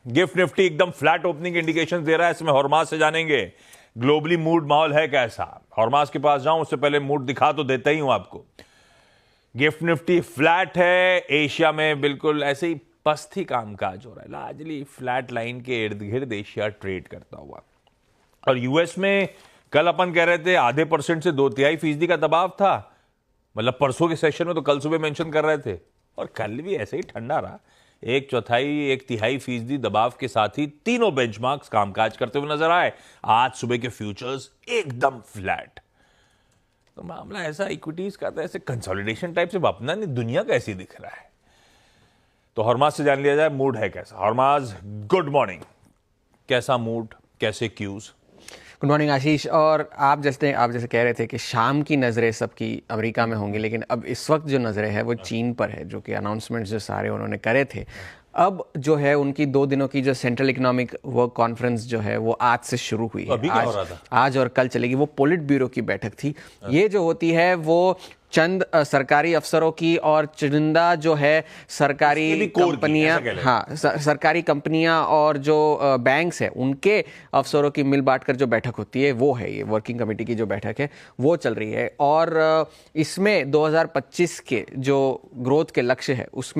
Gift Nifty एकदम flat opening indication दे रहा है, इसमें हॉर्माज से जानेंगे ग्लोबली मूड माहौल है कैसा। हॉर्माज के पास जाऊं उससे पहले मूड दिखा तो देता ही हूं आपको। गिफ्ट निफ्टी फ्लैट है, एशिया में बिल्कुल ऐसे ही पस्थी कामकाज हो रहा है, लार्जली फ्लैट लाइन के इर्द गिर्द एशिया ट्रेड करता हुआ। और यूएस में कल अपन कह रहे थे आधे % से 2/3% का दबाव था, मतलब परसों के सेशन में तो कल सुबह मेंशन कर रहे थे, और कल भी ऐसे ही ठंडा रहा। 1/4 1/3% दबाव के साथ ही तीनों बेंचमार्क्स कामकाज करते हुए नजर आए। आज सुबह के फ्यूचर्स एकदम फ्लैट। तो मामला ऐसा इक्विटीज का तो ऐसे कंसोलिडेशन टाइप से अपना नहीं, दुनिया कैसी दिख रहा है। तो हॉर्माज से जान लिया जाए मूड है कैसा। हॉर्माज गुड मॉर्निंग, कैसा मूड, कैसे क्यूज? गुड मॉर्निंग आशीष। और आप जैसे कह रहे थे कि शाम की नज़रें सबकी अमेरिका में होंगी, लेकिन अब इस वक्त जो नज़रें हैं वो चीन पर है, जो कि अनाउंसमेंट्स जो सारे उन्होंने करे थे। अब जो है उनकी 2 दिनों की जो सेंट्रल इकोनॉमिक वर्क कॉन्फ्रेंस जो है वो आज से शुरू हुई है। अभी क्या हो रहा था? आज और कल चलेगी। वो पोलिट ब्यूरो की बैठक थी। ये जो होती है वो चंद सरकारी अफसरों की और चुनिंदा जो है सरकारी कंपनियां, हाँ सरकारी कंपनियां और जो बैंक्स है उनके अफसरों की मिल बांट कर जो बैठक होती है वो है, ये वर्किंग कमेटी की जो बैठक है वो चल रही है। और इसमें 2025 के जो ग्रोथ के लक्ष्य है उस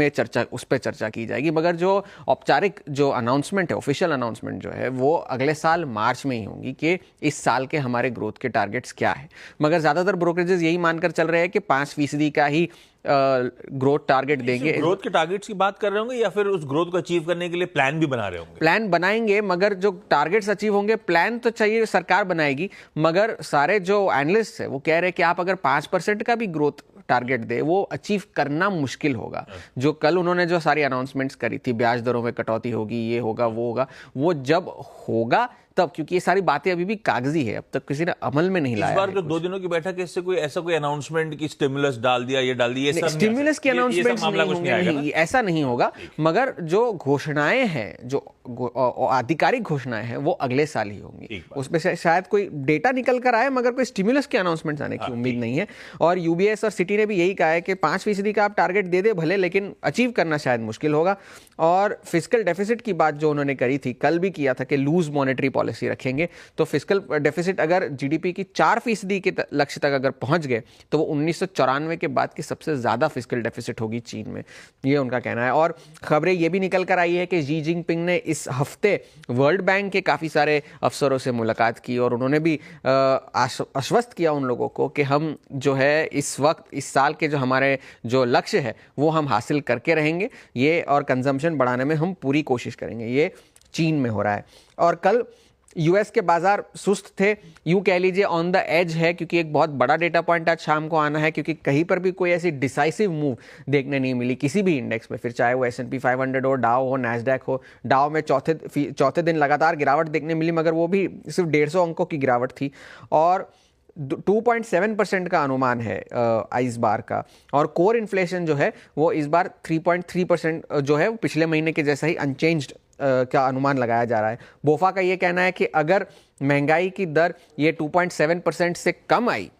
पर चर्चा की जाएगी। मगर जो औपचारिक जो अनाउंसमेंट है, ऑफिशियल अनाउंसमेंट जो है वो अगले साल मार्च में ही होंगी कि इस साल के हमारे ग्रोथ के टारगेट्स क्या है। मगर ज्यादातर ब्रोकरेजेस यही मानकर चल रहे हैं कि 5% का ही ग्रोथ टारगेट देंगे। ग्रोथ के टारगेट्स की बात कर रहे होंगे या फिर उस ग्रोथ को अचीव करने के लिए प्लान भी बना रहे होंगे? प्लान बनाएंगे, मगर जो टारगेट्स अचीव होंगे, प्लान तो चाहिए सरकार बनाएगी। मगर सारे जो एनालिस्ट है वो कह रहे हैं कि आप अगर 5% का भी ग्रोथ टारगेट दे वो अचीव करना मुश्किल होगा। जो कल उन्होंने जो सारी अनाउंसमेंट्स करी थी, ब्याज दरों में कटौती होगी, ये होगा वो होगा, वो जब होगा तब, क्योंकि ये सारी बातें अभी भी कागजी है, अब तक किसी ने अमल में नहीं लाया। इस बार जो 2 दिनों की बैठक है इससे कोई अनाउंसमेंट की स्टिमुलस डाल दिया, ये डाल दिया, ये स्टिमुलस की अनाउंसमेंट नहीं, ऐसा नहीं होगा। मगर जो घोषणाएं हैं, जो आधिकारिक घोषणाएं हैं वो अगले साल ही होंगी। उसमें से शायद कोई डेटा निकल कर आए, मगर कोई स्टिमुलस की अनाउंसमेंट आने की उम्मीद नहीं है। और यूबीएस और सिटी ने भी यही कहा है कि 5% का आप टारगेट दे दे भले, लेकिन अचीव करना शायद मुश्किल होगा। और फिस्कल डेफिसिट की बात जो उन्होंने करी थी, कल भी किया था कि लूज मॉनेटरी पॉलिसी रखेंगे। तो फिस्कल डेफिसिट अगर जीडीपी की 4% के लक्ष्य तक अगर पहुंच गए तो वो 1994 के बाद की सबसे ज्यादा फिस्कल डेफिसिट होगी चीन में, ये उनका कहना है। और खबरें ये भी निकल कर आई है कि शी जिनपिंग ने इस हफ्ते वर्ल्ड बैंक के काफी सारे अफसरों से मुलाकात की और उन्होंने भी आश्वस्त किया उन लोगों को कि हम जो है इस वक्त इस साल के जो हमारे जो लक्ष्य है वो हम हासिल करके रहेंगे, ये और कंजम्पशन बढ़ाने में हम पूरी कोशिश करेंगे। ये चीन में हो रहा है। और कल यूएस के बाजार सुस्त थे, यूं कह लीजिए ऑन द एज है, क्योंकि एक बहुत बड़ा डेटा पॉइंट आज शाम को आना है, क्योंकि कहीं पर भी कोई ऐसी डिसाइसिव मूव देखने नहीं मिली किसी भी इंडेक्स में, फिर चाहे वो S&P 500 हो, डाउ हो, नैस्डैक हो। डाउ में चौथे दिन लगातार गिरावट देखने मिली, मगर वो भी सिर्फ 150 अंकों की गिरावट थी। और 2.7% का अनुमान है इस बार का। और कोर इन्फ्लेशन जो है वो इस बार 3.3% जो है वो पिछले महीने के जैसा ही अनचेंज्ड का अनुमान लगाया जा रहा है। बोफा का ये कहना है कि अगर महंगाई की दर ये 2.7% से कम आई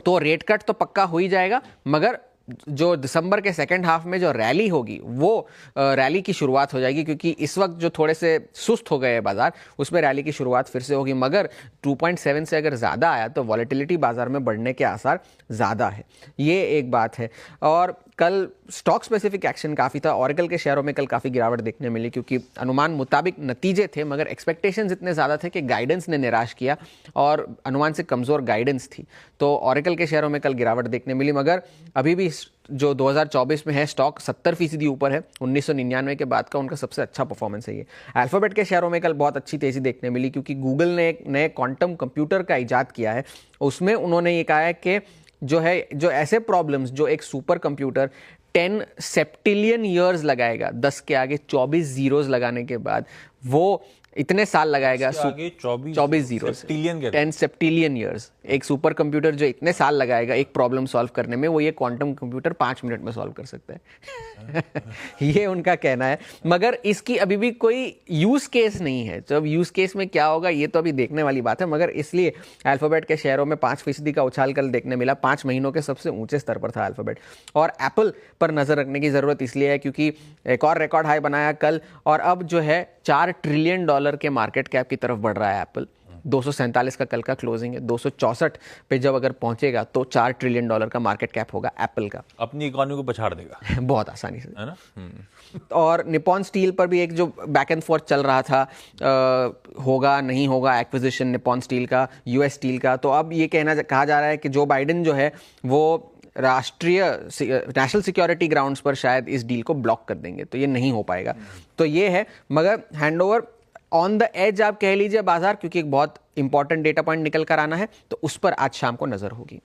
तो रेट कट तो पक्का हो ही जाएगा, मगर जो दिसंबर के सेकेंड हाफ में जो रैली होगी वो रैली की शुरुआत हो जाएगी, क्योंकि इस वक्त जो थोड़े से सुस्त हो गए हैं बाजार, उसमें रैली की शुरुआत फिर से होगी। मगर 2.7 से अगर ज़्यादा आया तो वॉलेटिलिटी बाजार में बढ़ने के आसार ज़्यादा है, ये एक बात है। और कल स्टॉक स्पेसिफिक एक्शन काफ़ी था। ऑरेकल के शेयरों में कल काफ़ी गिरावट देखने मिली, क्योंकि अनुमान मुताबिक नतीजे थे, मगर एक्सपेक्टेशंस इतने ज़्यादा थे कि गाइडेंस ने निराश किया और अनुमान से कमज़ोर गाइडेंस थी, तो ऑरेकल के शेयरों में कल गिरावट देखने मिली। मगर अभी भी जो 2024 में है स्टॉक 70% ऊपर है, 1999 के बाद का उनका सबसे अच्छा परफॉर्मेंस है ये। अल्फाबेट के शेयरों में कल बहुत अच्छी तेज़ी देखने मिली, क्योंकि गूगल ने एक नए क्वांटम कंप्यूटर का इजाद किया है। उसमें उन्होंने ये कहा है कि जो ऐसे प्रॉब्लम्स जो एक सुपर कंप्यूटर 10 सेप्टिलियन ईयर्स लगाएगा, 10 के आगे 24 जीरोस लगाने के बाद, वो इतने साल लगाएगा, 24 जीरो, 10 सेप्टिलियन ईयर्स। एक सुपर कंप्यूटर जो इतने साल लगाएगा एक प्रॉब्लम सॉल्व करने में, वो ये क्वांटम कंप्यूटर 5 मिनट में सॉल्व कर सकता है। ये उनका कहना है, मगर इसकी अभी भी कोई यूज केस नहीं है। तो अब यूज केस में क्या होगा ये तो अभी देखने वाली बात है, मगर इसलिए अल्फाबेट के शेयरों में 5% का उछाल कल देखने मिला। 5 महीनों के सबसे ऊंचे स्तर पर था अल्फाबेट। और एप्पल पर नजर रखने की जरूरत इसलिए है क्योंकि एक और रिकॉर्ड हाई बनाया कल, और अब जो है $4 ट्रिलियन के मार्केट कैप की तरफ बढ़ रहा है एप्पल। 247 का कल का क्लोजिंग है, 264 पे जब अगर पहुंचेगा तो $4 ट्रिलियन का मार्केट कैप होगा एप्पल का। अपनी इकोनॉमी को पछाड़ देगा बहुत आसानी से, है ना। और निपॉन स्टील पर भी एक जो बैक एंड फोर्थ चल रहा था, होगा नहीं होगा एक्विजिशन निपॉन स्टील का, यूएस स्टील का। तो अब ये कहा जा रहा है कि जो बाइडेन जो है वो राष्ट्रीय नेशनल सिक्योरिटी ग्राउंड्स पर शायद इस डील को ब्लॉक कर देंगे, तो ये नहीं हो पाएगा। तो ये है, मगर हैंडओवर ऑन द एज आप कह लीजिए बाजार, क्योंकि एक बहुत इंपॉर्टेंट डेटा पॉइंट निकल कर आना है, तो उस पर आज शाम को नजर होगी।